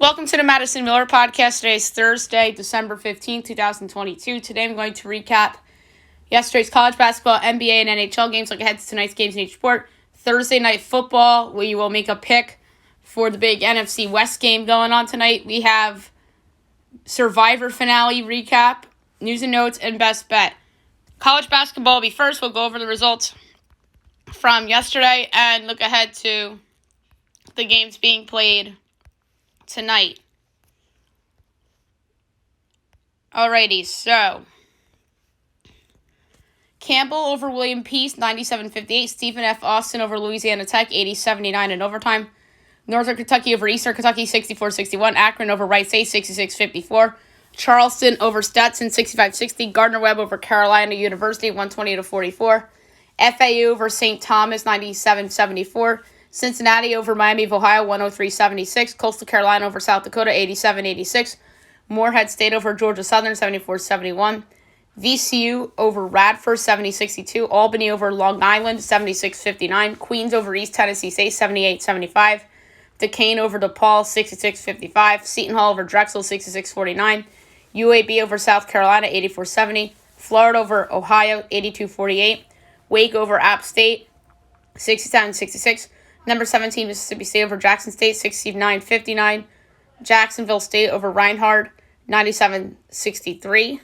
Welcome to the Madison Miller Podcast. Today is Thursday, December 15th, 2022. Today I'm going to recap yesterday's college basketball, NBA, and NHL games. Look ahead to tonight's games in each sport. Thursday night football, we will make a pick for the big NFC West game going on tonight. We have Survivor finale recap, news and notes, and best bet. College basketball will be first. We'll go over the results from yesterday and look ahead to the games being played tonight. Alrighty, so Campbell over William Peace, 97-58. Stephen F. Austin over Louisiana Tech, 80-79 in overtime. Northern Kentucky over Eastern Kentucky, 64-61. Akron over Wright State, 66-54. Charleston over Stetson, 65-60. Gardner-Webb over Carolina University, 120-44. FAU over St. Thomas, 97-74. Cincinnati over Miami of Ohio, 103-76. Coastal Carolina over South Dakota, 87-86. Morehead State over Georgia Southern, 74-71. VCU over Radford, 70-62. Albany over Long Island, 76-59. Queens over East Tennessee State, 78-75. Duquesne over DePaul, 66-55. Seton Hall over Drexel, 66-49. UAB over South Carolina, 84-70. Florida over Ohio, 82-48. Wake over App State, 67-66. Number 17, Mississippi State over Jackson State, 69-59. Jacksonville State over Reinhardt, 97-63.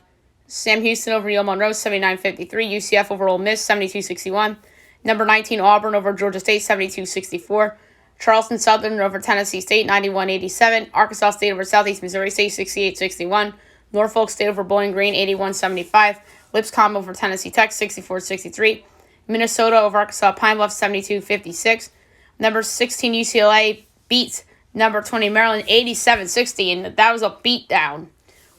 Sam Houston over Yale Monroe, 79-53. UCF over Ole Miss, 72-61. Number 19, Auburn over Georgia State, 72-64. Charleston Southern over Tennessee State, 91-87. Arkansas State over Southeast Missouri State, 68-61. Norfolk State over Bowling Green, 81-75. Lipscomb over Tennessee Tech, 64-63. Minnesota over Arkansas Pine Bluff, 72-56. Number 16, UCLA beats number 20, Maryland, 87-60, and that was a beatdown.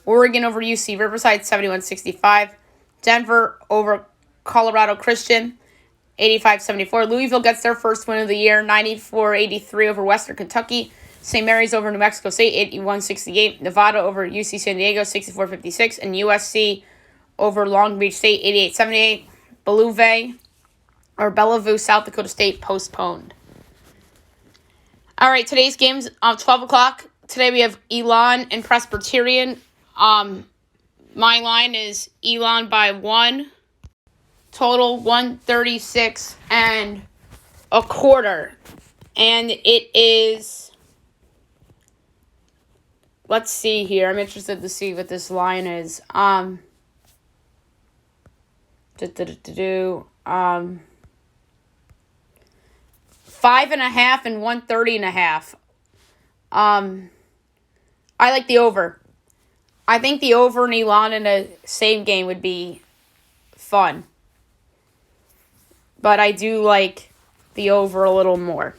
Oregon over UC Riverside, 71-65. Denver over Colorado Christian, 85-74. Louisville gets their first win of the year, 94-83 over Western Kentucky. St. Mary's over New Mexico State, 81-68. Nevada over UC San Diego, 64-56. And USC over Long Beach State, 88-78. Bellevue, South Dakota State, postponed. All right, today's game's 12 o'clock. Today we have Elon and Presbyterian. My line is Elon by 1. Total 136 and a quarter. And it is, let's see here. I'm interested to see what this line is. 5.5 and 130.5. I like the over. I think the over and Elon in the same game would be fun. But I do like the over a little more.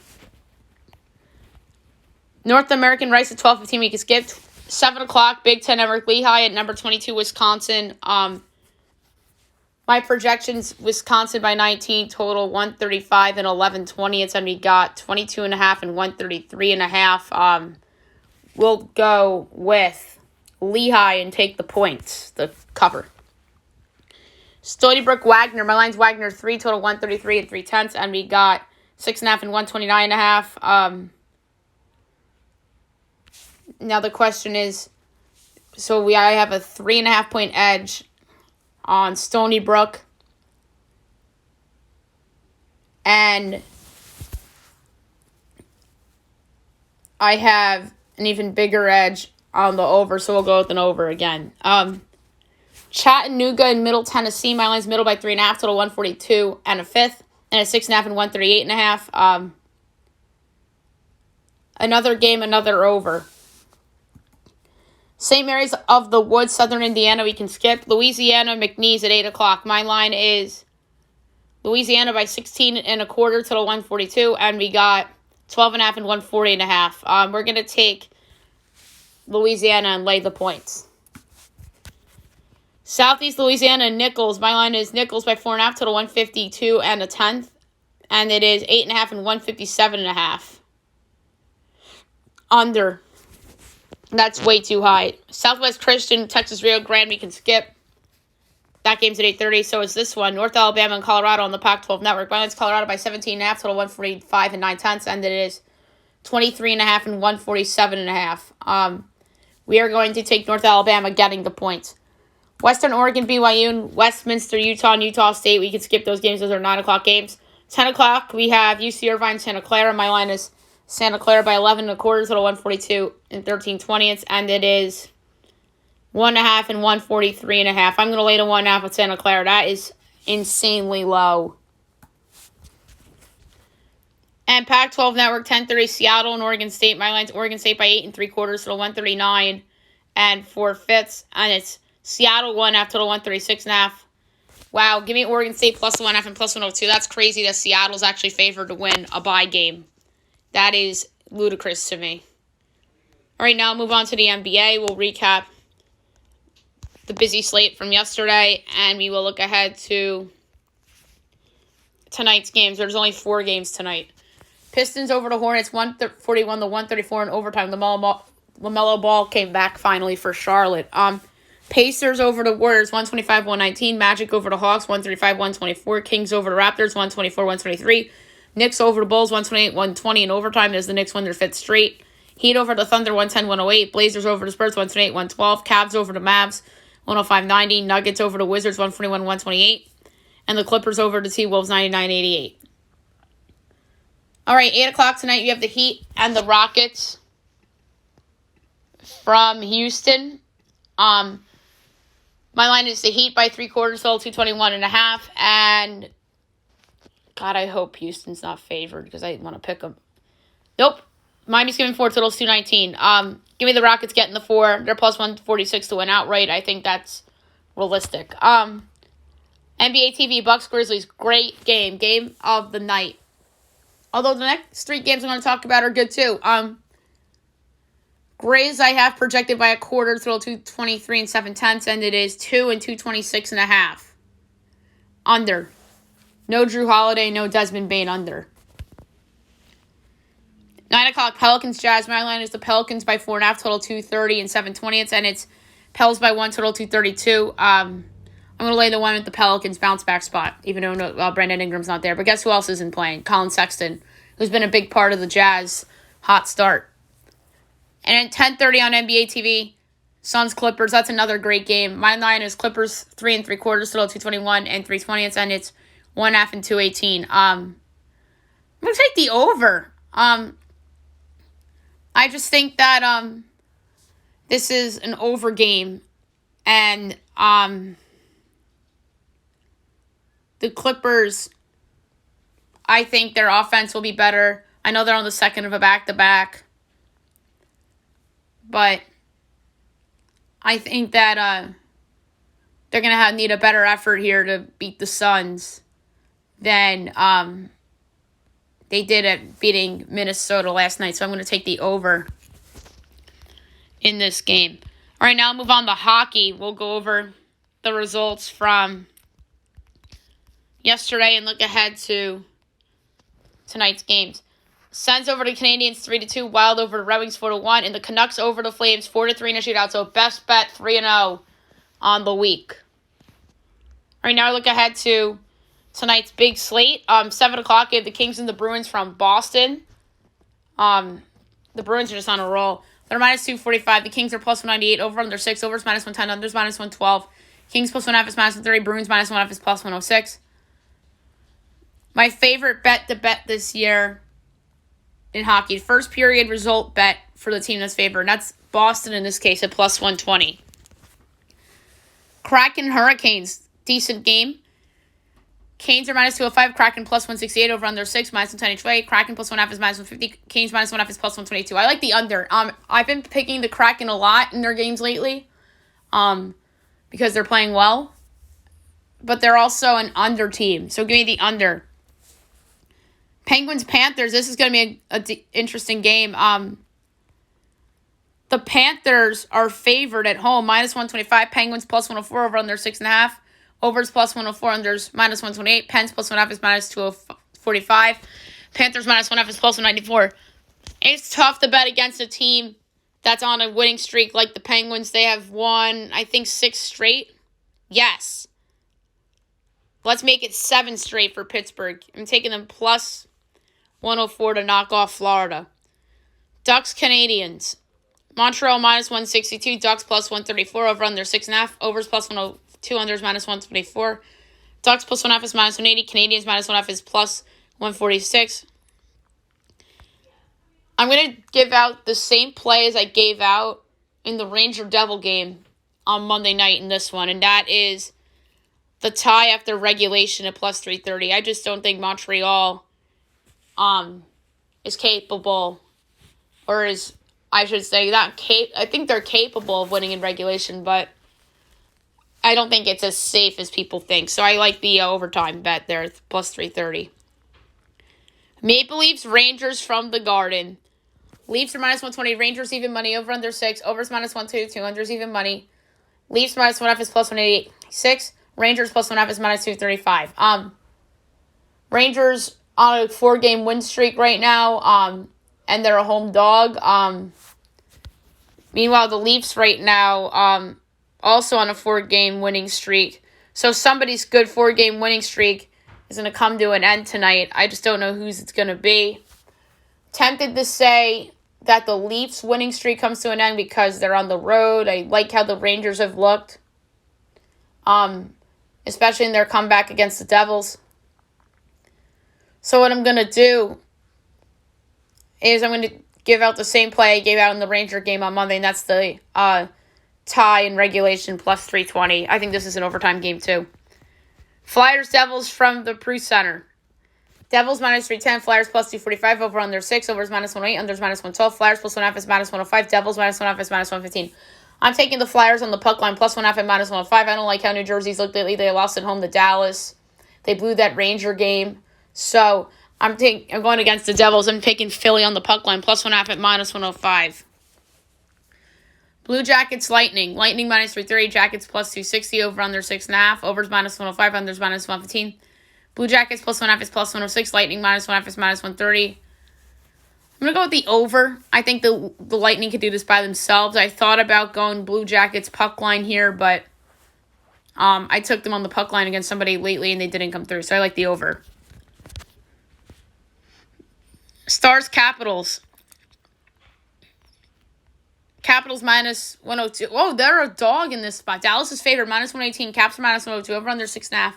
North American Rice at 12:15 we can skip. 7 o'clock, Big Ten Everett Lehigh at number 22 Wisconsin. My projections, Wisconsin by 19, total 135 and 11-20. It's going to be got 22.5 and 133.5. We'll go with Lehigh and take the points, the cover. Stony Brook Wagner, my line's Wagner 3, total 133 and 3/10. And we got 6.5 and 129.5. Now the question is, I have a 3.5 point edge on Stony Brook, and I have an even bigger edge on the over, so we'll go with an over again. Chattanooga and Middle Tennessee, my line's middle by 3.5, total 142 and a fifth, and a 6.5 and 138.5. Another game, another over. St. Mary's of the Woods, Southern Indiana, we can skip. Louisiana, McNeese at 8 o'clock. My line is Louisiana by 16 and a quarter, total 142. And we got 12.5 and 140.5. We're going to take Louisiana and lay the points. Southeast Louisiana, Nichols. My line is Nichols by 4.5, total 152 and a tenth. And it is 8.5 and 157.5. Under. That's way too high. Southwest Christian, Texas Rio Grande, we can skip. That game's at 8:30, so is this one. North Alabama and Colorado on the Pac-12 Network. My line's Colorado by 17.5, total 145 and 9/10, and it is 23.5 and 147.5. We are going to take North Alabama getting the points. Western Oregon, BYU, Westminster, Utah, and Utah State. We can skip those games. Those are 9 o'clock games. 10 o'clock, we have UC Irvine, Santa Clara. My line is Santa Clara by 11 and a quarter, total 142 and 13/20. And it is 1.5 and 143.5. I'm going to lay the 1.5 with Santa Clara. That is insanely low. And Pac-12 Network, 10:30, Seattle and Oregon State. My line's Oregon State by 8 3/4, total 139 and 4/5. And it's Seattle 1.5, total 136.5. Wow, give me Oregon State plus 1.5 and plus 102. That's crazy that Seattle's actually favored to win a bye game. That is ludicrous to me. All right, now move on to the NBA. We'll recap the busy slate from yesterday, and we will look ahead to tonight's games. There's only 4 games tonight. Pistons over the Hornets, 141 to 134 in overtime. LaMelo Ball came back finally for Charlotte. Pacers over the Warriors, 125-119. Magic over the Hawks, 135-124. Kings over the Raptors, 124-123. Knicks over the Bulls, 128-120 in overtime as the Knicks won their 5th straight. Heat over the Thunder, 110-108. Blazers over the Spurs, 128-112. Cavs over the Mavs, 105-90. Nuggets over the Wizards, 141-128. And the Clippers over the T-Wolves, 99-88. All right, 8 o'clock tonight, you have the Heat and the Rockets from Houston. My line is the Heat by 3/4, total 221.5. And God, I hope Houston's not favored because I want to pick them. Nope. Miami's giving 4, total 219. Give me the Rockets getting the 4. They're plus 146 to win outright. I think that's realistic. NBA TV, Bucks Grizzlies, great game. Game of the night. Although the next 3 games I'm going to talk about are good too. Grizz I have projected by 1/4, total 223 and 7/10, and it is 2 and 226.5. Under. No Drew Holiday, no Desmond Bane under. 9 o'clock, Pelicans Jazz. My line is the Pelicans by 4.5, total 230 and 7/20, and it's Pels by 1, total 232. I'm going to lay the 1 at the Pelicans bounce back spot, even though Brandon Ingram's not there. But guess who else isn't playing? Colin Sexton, who's been a big part of the Jazz hot start. And at 10:30 on NBA TV, Suns Clippers. That's another great game. My line is Clippers 3 3/4, total 221 and 3/20, and it's 1.5 and 218. I'm going to take the over. I just think that this is an over game, and the Clippers, I think their offense will be better. I know they're on the second of a back-to-back, but I think that they're going to need a better effort here to beat the Suns than they did at beating Minnesota last night. So I'm going to take the over in this game. All right, now I'll move on to hockey. We'll go over the results from yesterday and look ahead to tonight's games. Sens over the Canadiens 3-2, Wild over the Red Wings 4-1, and the Canucks over the Flames 4-3 in a shootout. So best bet 3-0 on the week. All right, now I look ahead to tonight's big slate. 7 o'clock, you have the Kings and the Bruins from Boston. The Bruins are just on a roll. They're minus 245. The Kings are plus 198. Over under 6. Overs minus 110. Unders minus 112. Kings plus 1.5 is minus 130. Bruins minus 1.5 is plus 106. My favorite bet to bet this year in hockey, first period result bet for the team that's favored. And that's Boston in this case at plus 120. Kraken Hurricanes, decent game. Canes are minus 205. Kraken plus 168. Over under 6, minus 110 each way. Kraken plus 1.5 is minus 150. Canes minus 1.5 is plus 122. I like the under. I've been picking the Kraken a lot in their games lately because they're playing well. But they're also an under team. So give me the under. Penguins Panthers. This is going to be an interesting game. The Panthers are favored at home. Minus 125. Penguins plus 104. Over under 6.5. Overs plus 104, unders minus 128. Pens plus 1.5 is minus 245. Panthers minus 1.5 is plus 194. It's tough to bet against a team that's on a winning streak like the Penguins. They have won, I think, 6 straight. Yes. Let's make it 7 straight for Pittsburgh. I'm taking them plus 104 to knock off Florida. Ducks, Canadians. Montreal minus 162. Ducks plus 134. Over under 6.5. Overs plus 102. Unders minus 124. Ducks plus 1.5 is minus 180. Canadians minus 1.5 is plus 146. I'm going to give out the same play as I gave out in the Ranger Devil game on Monday night in this one, and that is the tie after regulation at plus 330. I just don't think Montreal is capable, or is, I should say, I think they're capable of winning in regulation, but I don't think it's as safe as people think. So I like the overtime bet there, plus 330. Maple Leafs, Rangers from the Garden. Leafs are minus 120. Rangers even money. Over under 6. Overs minus 122. Unders even money. Leafs minus 1.5 is plus 186. Rangers plus 1.5 is minus 235. Rangers on a 4-game win streak right now. And they're a home dog. Meanwhile, the Leafs right now also on a 4-game winning streak. So somebody's good 4-game winning streak is going to come to an end tonight. I just don't know whose it's going to be. Tempted to say that the Leafs winning streak comes to an end because they're on the road. I like how the Rangers have looked, especially in their comeback against the Devils. So what I'm going to do is I'm going to give out the same play I gave out in the Ranger game on Monday, and that's the tie in regulation plus 320. I think this is an overtime game too. Flyers, Devils from the Prue Center. Devils minus 310, Flyers plus 245, over under 6, overs minus 108, unders minus 112, Flyers plus 1.5 is minus 105, Devils minus 1.5 is minus 115. I'm taking the Flyers on the puck line plus 1.5 and minus 105. I don't like how New Jersey's looked lately. They lost at home to Dallas. They blew that Ranger game. So I'm going against the Devils. I'm taking Philly on the puck line plus 1.5 at minus 105. Blue Jackets, Lightning. Lightning minus 330, Jackets plus 260, over under 6.5, overs minus 105, unders minus 115. Blue Jackets plus 1.5 is plus 106. Lightning minus 1.5 is minus 130. I'm going to go with the over. I think the Lightning could do this by themselves. I thought about going Blue Jackets puck line here, but I took them on the puck line against somebody lately, and they didn't come through. So I like the over. Stars, Capitals. Capitals minus 102. Oh, they're a dog in this spot. Dallas is favored, minus 118. Caps are minus 102. Over under 6.5.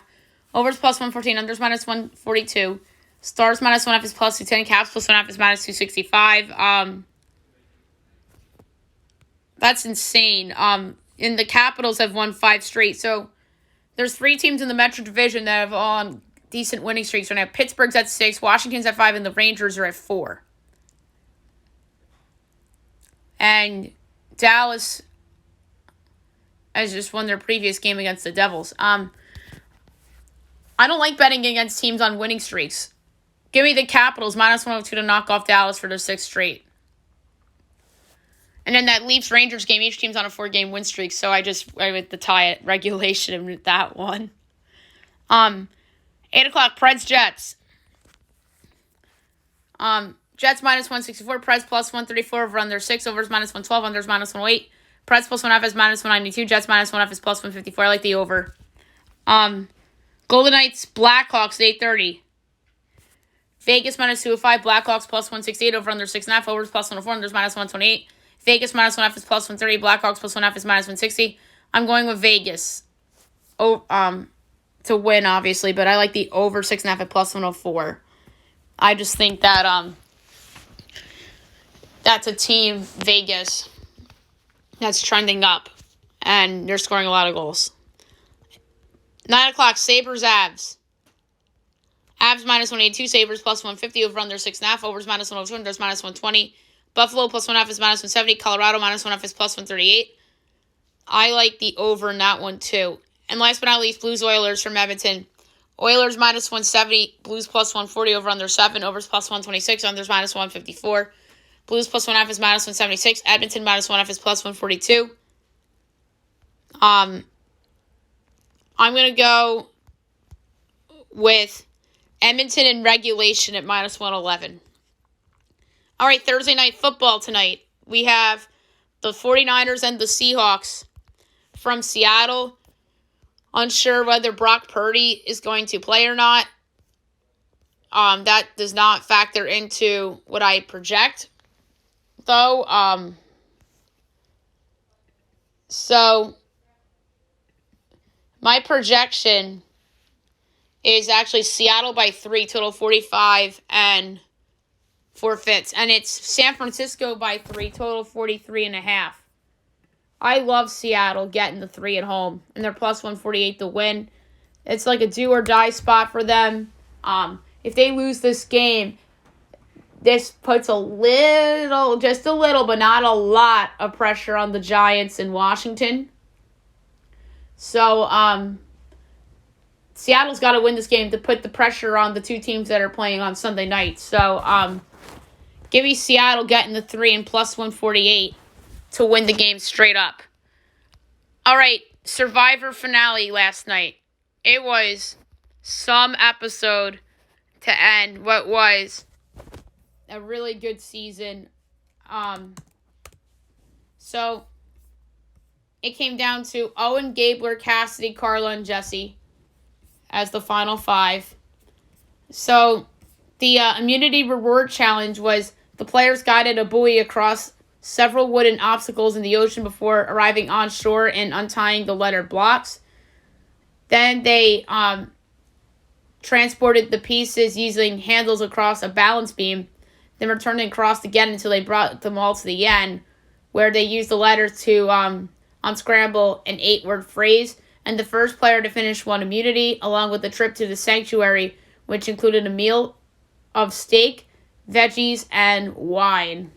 Overs plus 114, unders minus 142. Stars minus 1.5 is plus 210. Caps plus 1.5 is minus 265. That's insane. And the Capitals have won 5 straight. So there's 3 teams in the Metro Division that have on decent winning streaks right now. Pittsburgh's at 6, Washington's at 5, and the Rangers are at 4. And Dallas has just won their previous game against the Devils. I don't like betting against teams on winning streaks. Give me the Capitals, minus 102 to knock off Dallas for their 6th straight. And then that Leafs-Rangers game, each team's on a 4-game win streak, so I went the tie at regulation with that one. 8 o'clock, Preds-Jets. Jets minus 164, Preds plus 134, over under 6, overs minus 112, unders minus 108. Preds plus 1.5 is minus 192, Jets minus 1.5 is plus 154. I like the over. Golden Knights, Blackhawks, 8:30. Vegas minus 205, Blackhawks plus 168, over under 6.5, overs plus 104, unders minus 128. Vegas minus 1.5 is plus 130, Blackhawks plus 1.5 is minus 160. I'm going with Vegas. To win, obviously, but I like the over 6.5 at plus 104. I just think that that's a team, Vegas, that's trending up, and they're scoring a lot of goals. 9 o'clock, Sabres, Avs. Avs minus 182, Sabres plus 150, over under 6.5, overs minus 102, unders minus 120. Buffalo plus 1.5 is minus 170, Colorado minus 1.5 is plus 138. I like the over in that one too. And last but not least, Blues, Oilers from Edmonton. Oilers minus 170, Blues plus 140, over under 7, overs plus 126, unders minus 154. Blues plus 1.5 is minus 176, Edmonton minus 1.5 is plus 142. I'm going to go with Edmonton in regulation at minus 111. All right, Thursday night football tonight. We have the 49ers and the Seahawks from Seattle. Unsure whether Brock Purdy is going to play or not. That does not factor into what I project. though. So my projection is actually Seattle by 3, total 45 and 4/5. And it's San Francisco by 3, total 43.5. I love Seattle getting the 3 at home, and they're plus 148 to win. It's like a do or die spot for them. If they lose this game, this puts just a little, but not a lot of pressure on the Giants in Washington. So, Seattle's got to win this game to put the pressure on the two teams that are playing on Sunday night. So, give me Seattle getting the 3 and plus 148 to win the game straight up. All right, Survivor finale last night. It was some episode to end what was a really good season. So it came down to Owen, Gabler, Cassidy, Carla, and Jesse as the final 5. So the immunity reward challenge was the players guided a buoy across several wooden obstacles in the ocean before arriving on shore and untying the letter blocks. Then they transported the pieces using handles across a balance beam, then returned and crossed again until they brought them all to the end, where they used the letters to unscramble an 8-word phrase. And the first player to finish won immunity, along with a trip to the sanctuary, which included a meal of steak, veggies, and wine.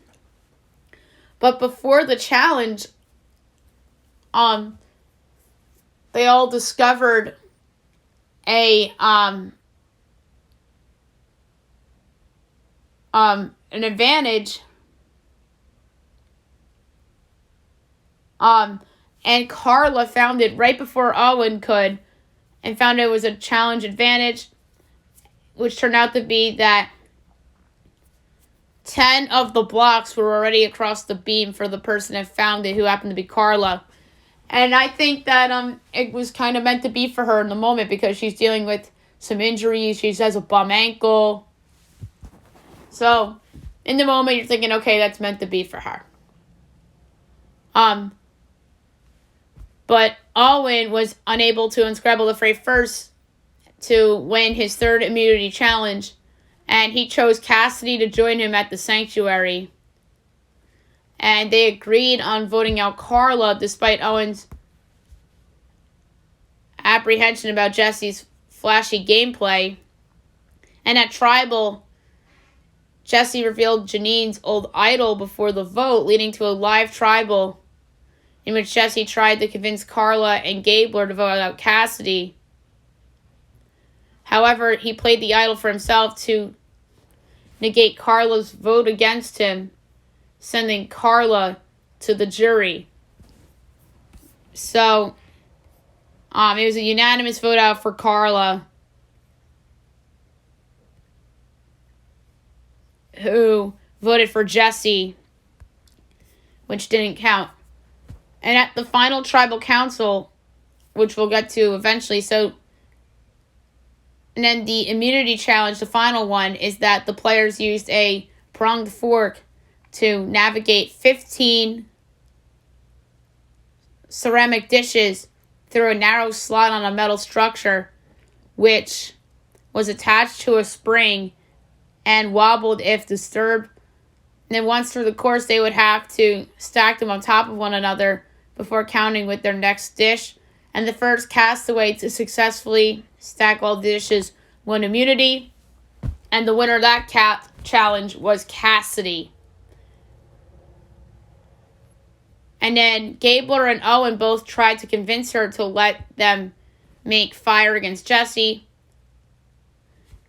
But before the challenge, they all discovered an advantage. And Carla found it right before Owen could, and found it was a challenge advantage, which turned out to be that 10 of the blocks were already across the beam for the person that found it, who happened to be Carla. And I think that it was kind of meant to be for her in the moment, because she's dealing with some injuries. She has a bum ankle. So, in the moment, you're thinking, okay, that's meant to be for her. But Owen was unable to unscramble the phrase first to win his third immunity challenge, and he chose Cassidy to join him at the sanctuary. And they agreed on voting out Carla despite Owen's apprehension about Jesse's flashy gameplay. And at Tribal, Jesse revealed Janine's old idol before the vote, leading to a live Tribal in which Jesse tried to convince Carla and Gabler to vote out Cassidy. However, he played the idol for himself to negate Carla's vote against him, sending Carla to the jury. So, it was a unanimous vote out for Carla, who voted for Jesse, which didn't count. And at the final tribal council, which we'll get to eventually, and then the immunity challenge, the final one, is that the players used a pronged fork to navigate 15 ceramic dishes through a narrow slot on a metal structure, which was attached to a spring and wobbled if disturbed. And then once through the course, they would have to stack them on top of one another before counting with their next dish. And the first castaway to successfully stack all dishes won immunity. And the winner of that challenge was Cassidy. And then Gabler and Owen both tried to convince her to let them make fire against Jesse.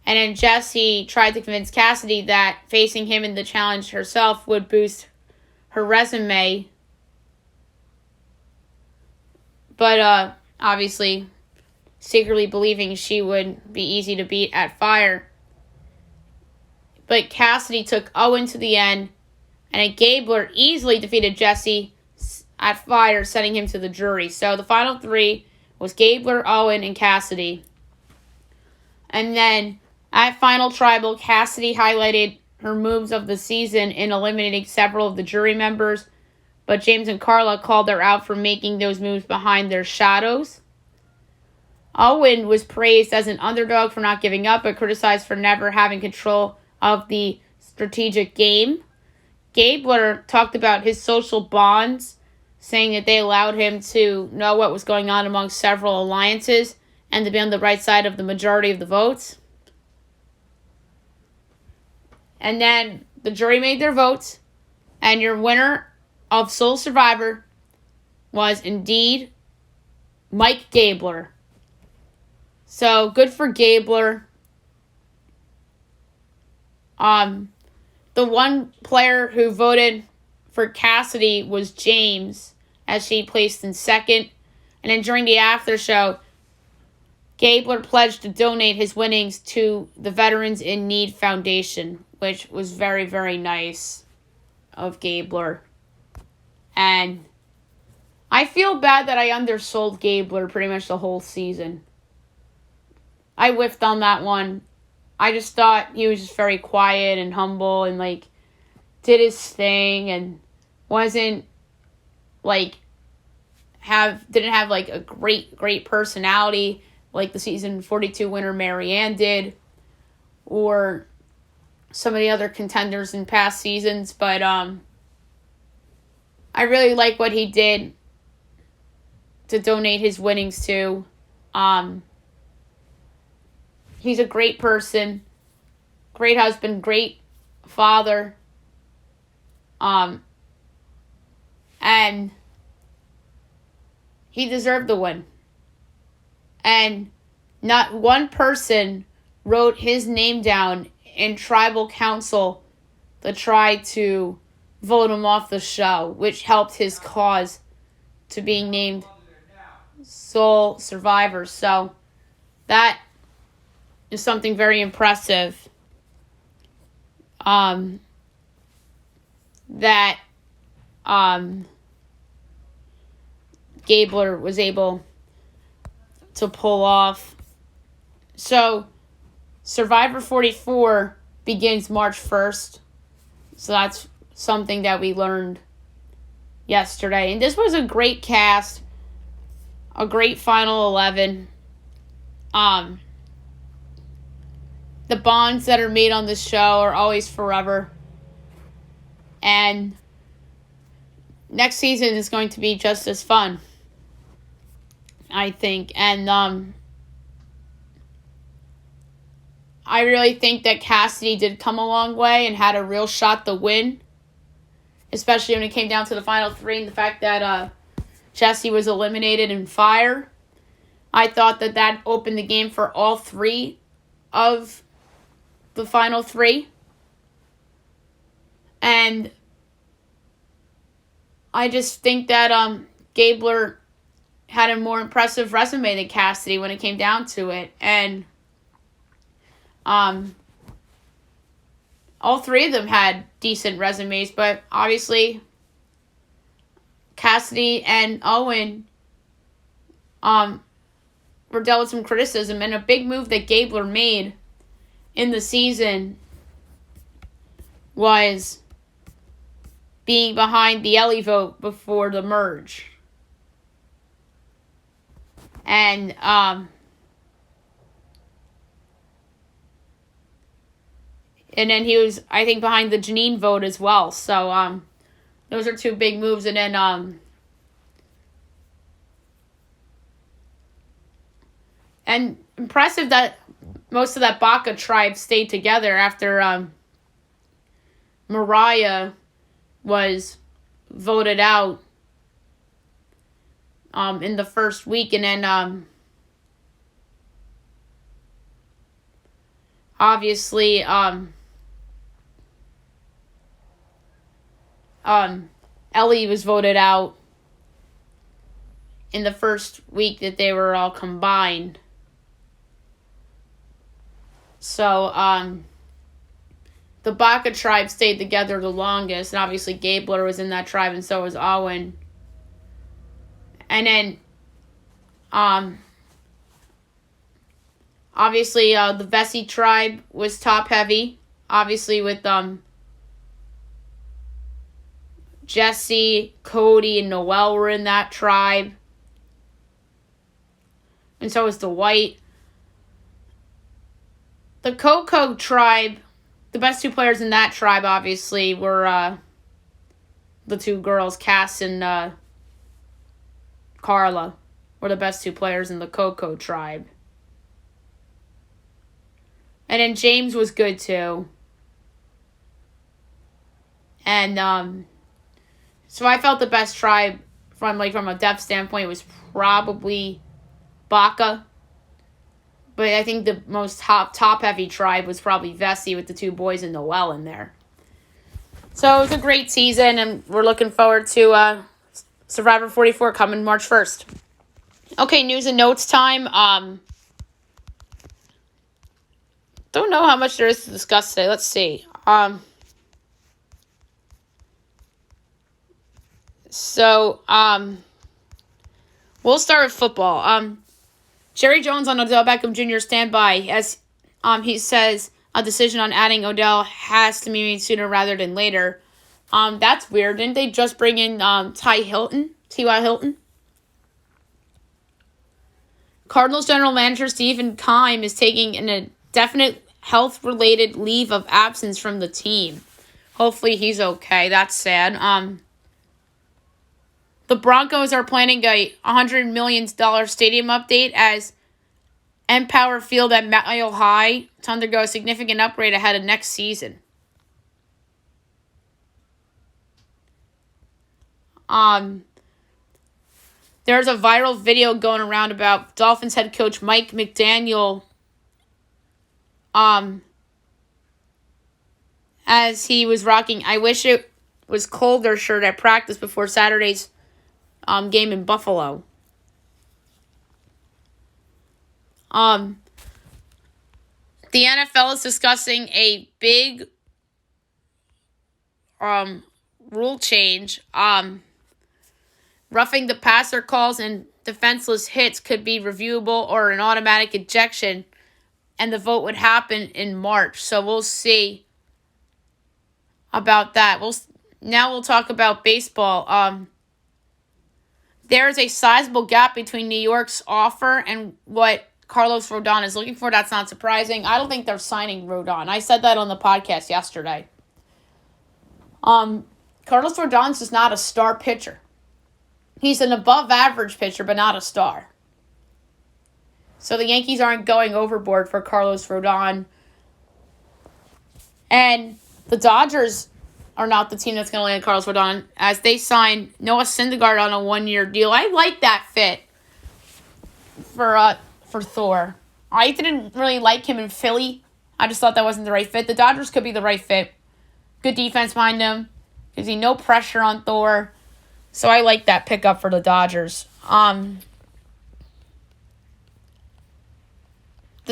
And then Jesse tried to convince Cassidy that facing him in the challenge herself would boost her resume. But obviously, secretly believing she would be easy to beat at fire. But Cassidy took Owen to the end, and Gabler easily defeated Jesse at fire, sending him to the jury. So the final 3 was Gabler, Owen, and Cassidy. And then at Final Tribal, Cassidy highlighted her moves of the season in eliminating several of the jury members, but James and Carla called her out for making those moves behind their shadows. Owen was praised as an underdog for not giving up, but criticized for never having control of the strategic game. Gabler talked about his social bonds, saying that they allowed him to know what was going on among several alliances and to be on the right side of the majority of the votes. And then the jury made their votes, and your winner of Sole Survivor was indeed Mike Gabler. So good for Gabler. The one player who voted for Cassidy was James, as she placed in second. And then during the after show, Gabler pledged to donate his winnings to the Veterans in Need Foundation, which was very, very nice of Gabler. And I feel bad that I undersold Gabler pretty much the whole season. I whiffed on that one. I just thought he was just very quiet and humble and, did his thing and wasn't, didn't have, a great personality like the season 42 winner Marianne did or some of the other contenders in past seasons. But, I really like what he did to donate his winnings to. He's a great person, great husband, great father, and he deserved the win. And not one person wrote his name down in tribal council to try to vote him off the show, which helped his cause to being named sole survivor. So that is something very impressive. That Gabler was able to pull off. So Survivor 44 begins March 1st. So that's something that we learned yesterday. And this was a great cast. A great final 11. The bonds that are made on this show are always forever. And next season is going to be just as fun, I think. And I really think that Cassidy did come a long way and had a real shot to win, especially when it came down to the final three and the fact that Jesse was eliminated in fire. I thought that opened the game for all three of the final three. And I just think that Gabler had a more impressive resume than Cassidy when it came down to it. And all three of them had decent resumes, but obviously Cassidy and Owen were dealt with some criticism, and a big move that Gabler made in the season was being behind the Ellie vote before the merge. And then he was, I think, behind the Janine vote as well. So those are two big moves. And then and impressive that most of that Baca tribe stayed together after Mariah was voted out in the first week. And then obviously Ellie was voted out in the first week that they were all combined. So, the Baca tribe stayed together the longest, and obviously Gabler was in that tribe, and so was Owen. And then, obviously, the Vesey tribe was top-heavy. obviously with Jesse, Cody, and Noel were in that tribe. And so is the White. The Coco tribe, the best two players in that tribe, obviously, were the two girls, Cass and Carla, were the best two players in the Coco tribe. And then James was good, too. And so I felt the best tribe from a depth standpoint was probably Baca. But I think the most top-heavy tribe was probably Vesey with the two boys and Noel in there. So it was a great season, and we're looking forward to Survivor 44 coming March 1st. Okay, news and notes time. Don't know how much there is to discuss today. Let's see. We'll start with football. Jerry Jones on Odell Beckham Jr. standby as he says a decision on adding Odell has to be made sooner rather than later. That's weird. Didn't they just bring in T.Y. Hilton? Cardinals general manager Stephen Keim is taking an indefinite health-related leave of absence from the team. Hopefully he's okay. That's sad. The Broncos are planning a $100 million stadium update as Empower Field at Mile High to undergo a significant upgrade ahead of next season. There's a viral video going around about Dolphins head coach Mike McDaniel as he was rocking "I Wish It Was Colder" shirt at practice before Saturday's game in Buffalo. The NFL is discussing a big rule change. Roughing the passer calls and defenseless hits could be reviewable or an automatic ejection, and the vote would happen in March. So we'll see about that. Now we'll talk about baseball. There's a sizable gap between New York's offer and what Carlos Rodon is looking for. That's not surprising. I don't think they're signing Rodon. I said that on the podcast yesterday. Carlos Rodon's just not a star pitcher. He's an above-average pitcher, but not a star. So the Yankees aren't going overboard for Carlos Rodon. And the Dodgers are not the team that's going to land Carlos Rodon as they sign Noah Syndergaard on a one-year deal. I like that fit for Thor. I didn't really like him in Philly. I just thought that wasn't the right fit. The Dodgers could be the right fit. Good defense behind him. Gives you no pressure on Thor. So I like that pickup for the Dodgers. The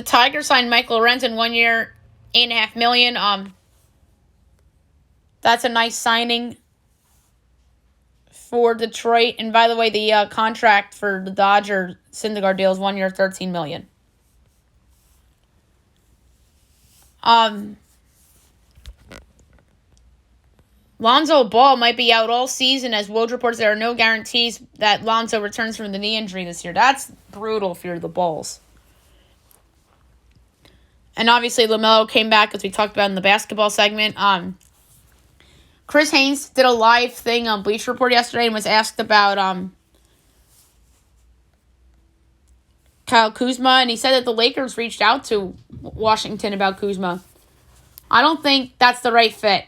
Tigers signed Michael Lorenzen 1 year, $8.5 million. That's a nice signing for Detroit. And by the way, the contract for the Dodger Syndergaard deal is 1 year, $13 million. Lonzo Ball might be out all season as Woj reports there are no guarantees that Lonzo returns from the knee injury this year. That's brutal if you're the Bulls. And obviously LaMelo came back as we talked about in the basketball segment. Chris Haynes did a live thing on Bleacher Report yesterday and was asked about Kyle Kuzma, and he said that the Lakers reached out to Washington about Kuzma. I don't think that's the right fit.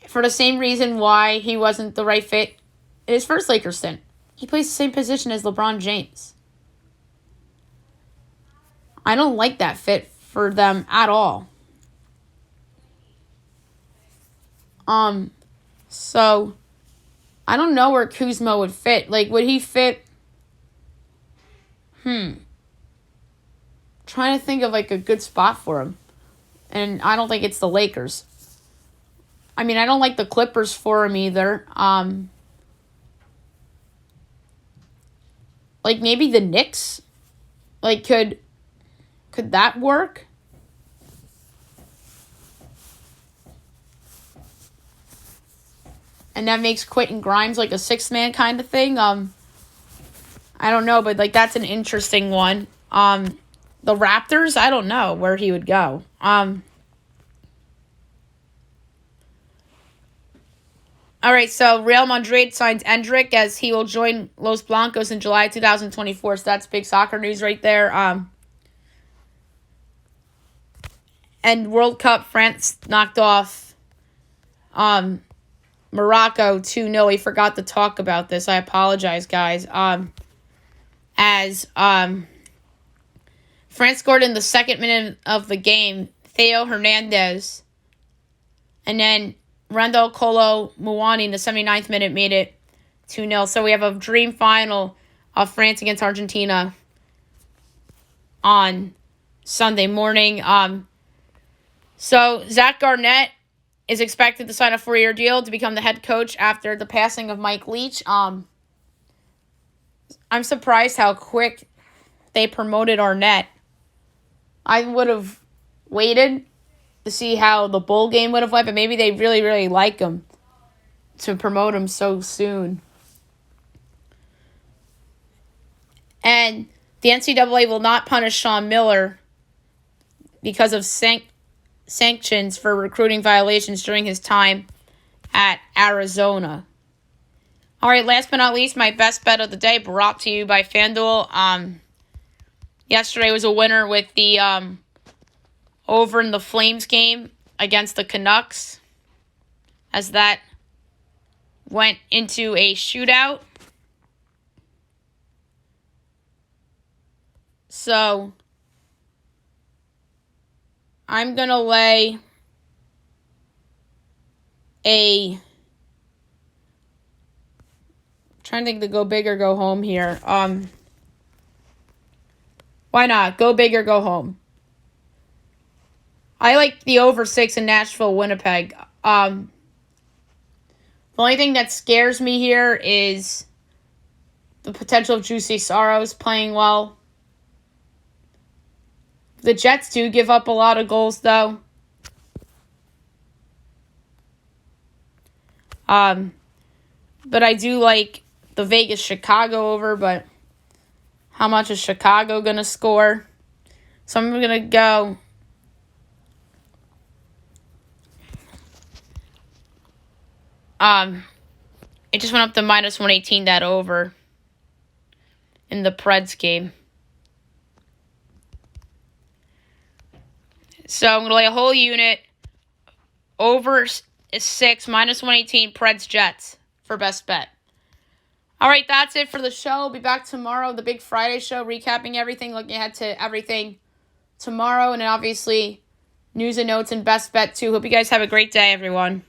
For the same reason why he wasn't the right fit in his first Lakers stint. He plays the same position as LeBron James. I don't like that fit for them at all. So I don't know where Kuzma would fit. Like, would he fit? Trying to think of like a good spot for him. And I don't think it's the Lakers. I mean, I don't like the Clippers for him either. Like maybe the Knicks. Like could that work? and that makes Quentin Grimes like a sixth man kind of thing. I don't know, but like that's an interesting one. The Raptors, I don't know where he would go. All right, so Real Madrid signs Endrick as he will join Los Blancos in July 2024. So that's big soccer news right there. And World Cup, France knocked off Morocco 2-0. We forgot to talk about this. I apologize, guys. As France scored in the second minute of the game, Theo Hernandez, and then Randall Kolo Muani in the 79th minute made it 2-0. So we have a dream final of France against Argentina on Sunday morning. So Zach Garnett is expected to sign a 4-year deal to become the head coach after the passing of Mike Leach. I'm surprised how quick they promoted Arnett. I would have waited to see how the bowl game would have went, but maybe they really, really like him to promote him so soon. And the NCAA will not punish Sean Miller because of sanctions for recruiting violations during his time at Arizona. All right, last but not least, my best bet of the day brought to you by FanDuel. Yesterday was a winner with the over in the Flames game against the Canucks, as that went into a shootout. So I'm going to lay trying to think to go big or go home here. Why not? Go big or go home. I like the over 6 in Nashville, Winnipeg. The only thing that scares me here is the potential of Juicy Soros playing well. The Jets do give up a lot of goals, though. But I do like the Vegas-Chicago over, but how much is Chicago going to score? So I'm going to go it just went up to minus 118, that over in the Preds game. So I'm going to lay a whole unit over 6, minus 118, Preds Jets for best bet. All right, that's it for the show. I'll be back tomorrow, the Big Friday show, recapping everything, looking ahead to everything tomorrow, and obviously news and notes and best bet too. Hope you guys have a great day, everyone.